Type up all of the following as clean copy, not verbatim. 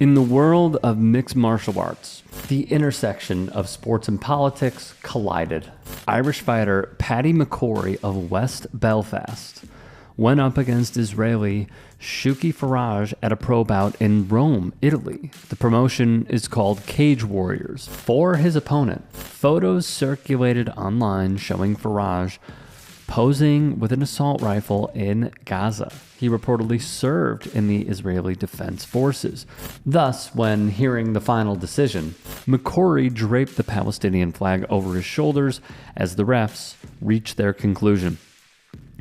In the world of mixed martial arts, the intersection of sports and politics collided. Irish fighter Paddy McCorry of West Belfast went up against Israeli Shuki Farage at a pro bout in Rome, Italy. The promotion is called Cage Warriors. For his opponent, photos circulated online showing Farage posing with an assault rifle in Gaza. He reportedly served in the Israeli Defense Forces. Thus, when hearing the final decision, McCorry draped the Palestinian flag over his shoulders as the refs reached their conclusion.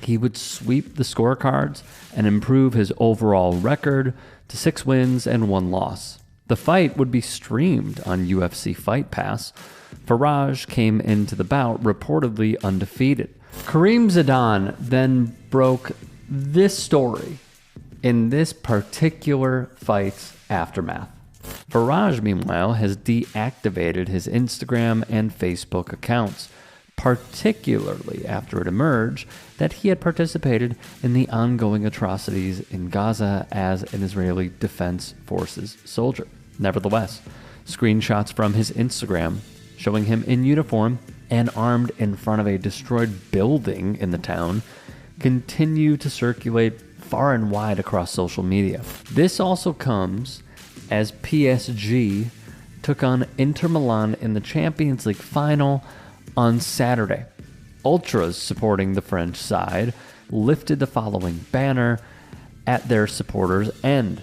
He would sweep the scorecards and improve his overall record to 6 wins and 1 loss. The fight would be streamed on UFC Fight Pass. Farage came into the bout reportedly undefeated. Kareem Zidane then broke this story in this particular fight's aftermath. Farage, meanwhile, has deactivated his Instagram and Facebook accounts, particularly after it emerged that he had participated in the ongoing atrocities in Gaza as an Israeli Defense Forces soldier. Nevertheless, screenshots from his Instagram showing him in uniform and armed in front of a destroyed building in the town continue to circulate far and wide across social media. This also comes as PSG took on Inter Milan in the Champions League final on Saturday. Ultras supporting the French side lifted the following banner at their supporters' end.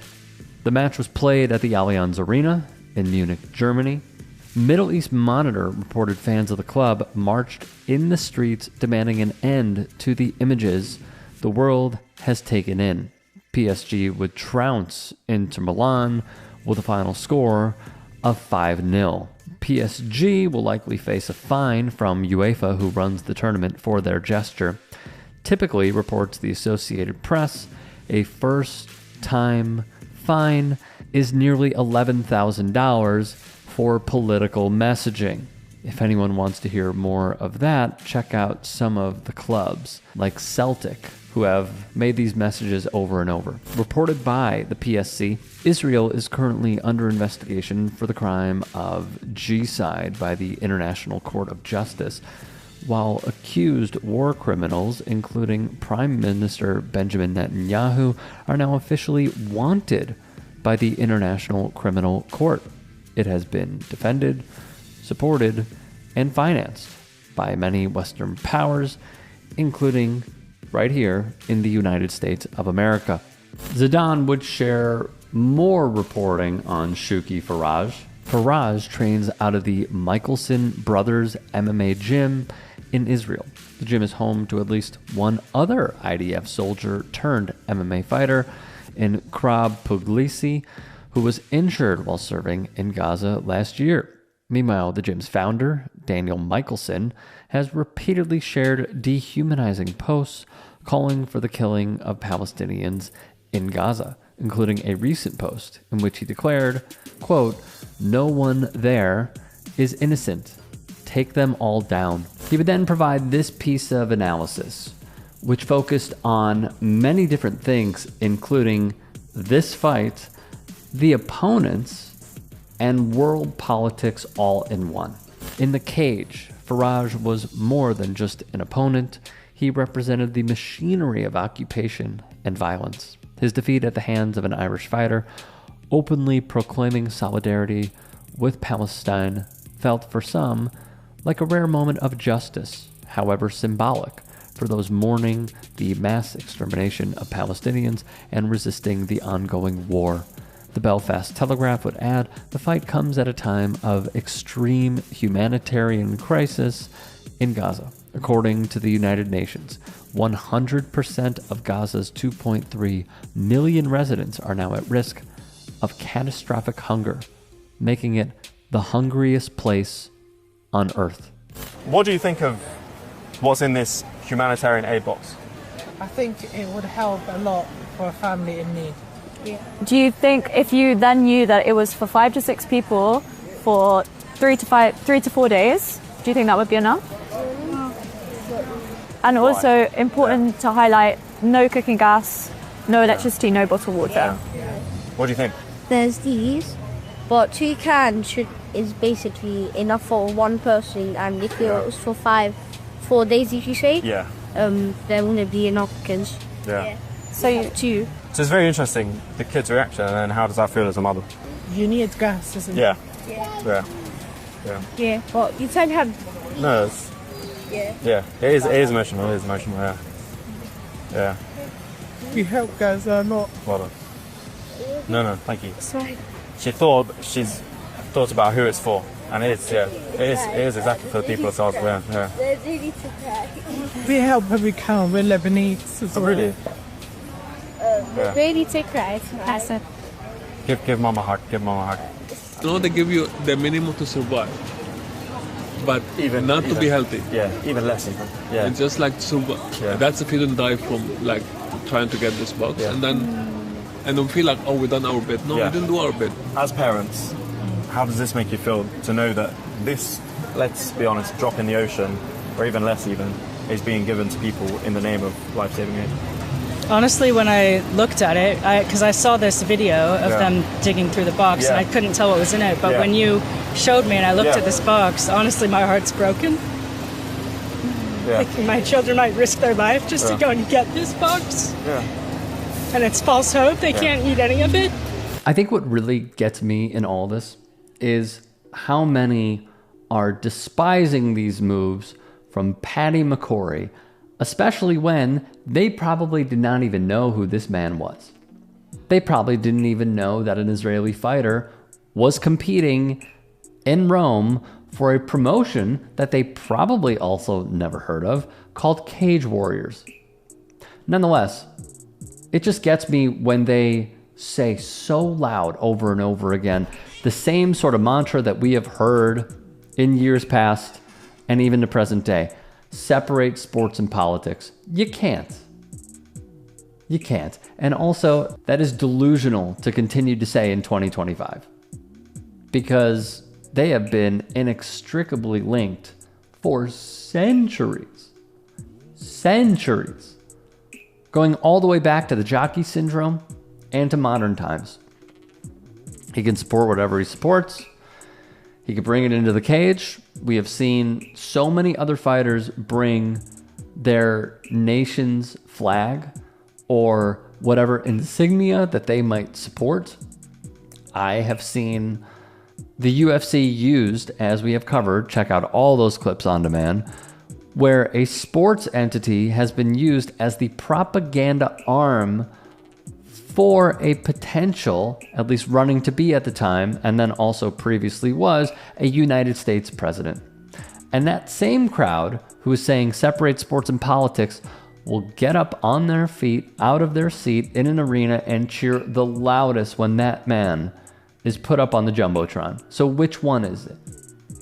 The match was played at the Allianz Arena in Munich, Germany. Middle East Monitor reported fans of the club marched in the streets demanding an end to the images the world has taken in. PSG would trounce Inter Milan with a final score of 5-0. PSG will likely face a fine from UEFA, who runs the tournament, for their gesture. Typically, reports the Associated Press, a first-time fine is nearly $11,000 for political messaging. If anyone wants to hear more of that, check out some of the clubs, like Celtic, who have made these messages over and over. Reported by the PSC, Israel is currently under investigation for the crime of genocide by the International Court of Justice, while accused war criminals, including Prime Minister Benjamin Netanyahu, are now officially wanted by the International Criminal Court. It has been defended, supported, and financed by many Western powers, including right here in the United States of America. Zidane would share more reporting on Shuki Farage. Farage trains out of the Michelson Brothers MMA gym in Israel. The gym is home to at least one other IDF soldier turned MMA fighter in Krab Puglisi, who was injured while serving in Gaza last year. Meanwhile, the gym's founder, Daniel Michelson, has repeatedly shared dehumanizing posts calling for the killing of Palestinians in Gaza, including a recent post in which he declared, quote, "No one there is innocent. Take them all down." He would then provide this piece of analysis, which focused on many different things, including this fight, the opponents, and world politics all in one. In the cage, Farage was more than just an opponent. He represented the machinery of occupation and violence. His defeat at the hands of an Irish fighter, openly proclaiming solidarity with Palestine, felt for some like a rare moment of justice, however symbolic, for those mourning the mass extermination of Palestinians and resisting the ongoing war. The Belfast Telegraph would add, the fight comes at a time of extreme humanitarian crisis in Gaza. According to the United Nations, 100% of Gaza's 2.3 million residents are now at risk of catastrophic hunger, making it the hungriest place on Earth. What do you think of what's in this humanitarian aid box? I think it would help a lot for a family in need. Yeah. Do you think if you then knew that it was for 5 to 6 people for 3 to 4 days, do you think that would be enough? And also important to highlight, no cooking gas, no electricity, no bottled water. What do you think? there's these, but 2 cans is basically enough for one person, and if it was for 4 days, if you say, there wouldn't be enough cans. Yeah. So you, 2. So it's very interesting, the kid's reaction, and then how does that feel as a mother? You need gas, isn't it? Yeah. Yeah. Yeah. Yeah, but you don't have. No, it's... Yeah. It is emotional, yeah. Yeah. We help Gaza, not. Well done. No, thank you. Sorry. She's thought about who it's for, and it is exactly for the people of Gaza. Yeah. They're ready to cry. We help where we can. We're Lebanese as well. Really? Ready to cry. that's it. Give mom a hug. Give mom a hug. You know, they give you the minimum to survive, but not to be healthy. Yeah, even less even. Yeah. It's just like to survive. Yeah. That's if you don't die from like trying to get this box, Yeah. and then feel like, oh, we done our bit. No, Yeah. we didn't do our bit. As parents, how does this make you feel to know that this, let's be honest, drop in the ocean, or even less even, is being given to people in the name of life-saving aid? Honestly, when I looked at it, because I saw this video of them digging through the box, and I couldn't tell what was in it, but when you showed me and I looked at this box, honestly, my heart's broken. Yeah. Like, my children might risk their life just to go and get this box. Yeah. And it's false hope. They can't eat any of it. I think what really gets me in all this is how many are despising these moves from Paddy McCorry, especially when they probably did not even know who this man was. They probably didn't even know that an Israeli fighter was competing in Rome for a promotion that they probably also never heard of, called Cage Warriors. Nonetheless, it just gets me when they say so loud over and over again the same sort of mantra that we have heard in years past and even to present day. Separate sports and politics. You can't. You can't. And also, that is delusional to continue to say in 2025. Because they have been inextricably linked for centuries. Centuries. Going all the way back to the jockey syndrome and to modern times. He can support whatever he supports. He could bring it into the cage. We have seen so many other fighters bring their nation's flag or whatever insignia that they might support. I have seen the UFC used, as we have covered, check out all those clips on demand, where a sports entity has been used as the propaganda arm for a potential, at least running to be at the time, and then also previously was, a United States president. And that same crowd who is saying separate sports and politics will get up on their feet, out of their seat in an arena and cheer the loudest when that man is put up on the Jumbotron. So which one is it?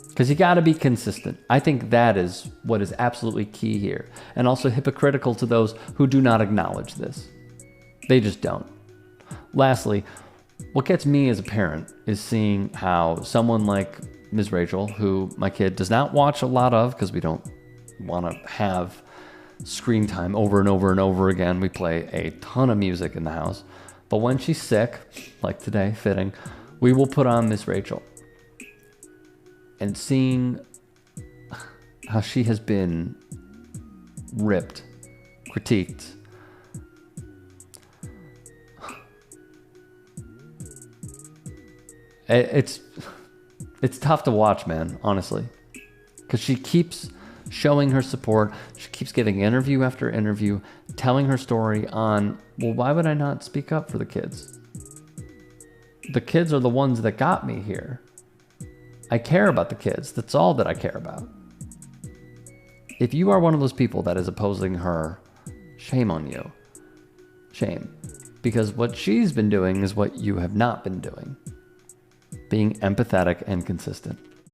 Because you got to be consistent. I think that is what is absolutely key here. And also hypocritical to those who do not acknowledge this. They just don't. Lastly, what gets me as a parent is seeing how someone like Ms. Rachel, who my kid does not watch a lot of because we don't want to have screen time over and over and over again. We play a ton of music in the house. But when she's sick, like today, fitting, we will put on Ms. Rachel. And seeing how she has been ripped, critiqued, it's tough to watch, man, honestly. Because she keeps showing her support. She keeps giving interview after interview, telling her story on, well, why would I not speak up for the kids? The kids are the ones that got me here. I care about the kids. That's all that I care about. If you are one of those people that is opposing her, shame on you. Shame. Because what she's been doing is what you have not been doing. Being empathetic and consistent.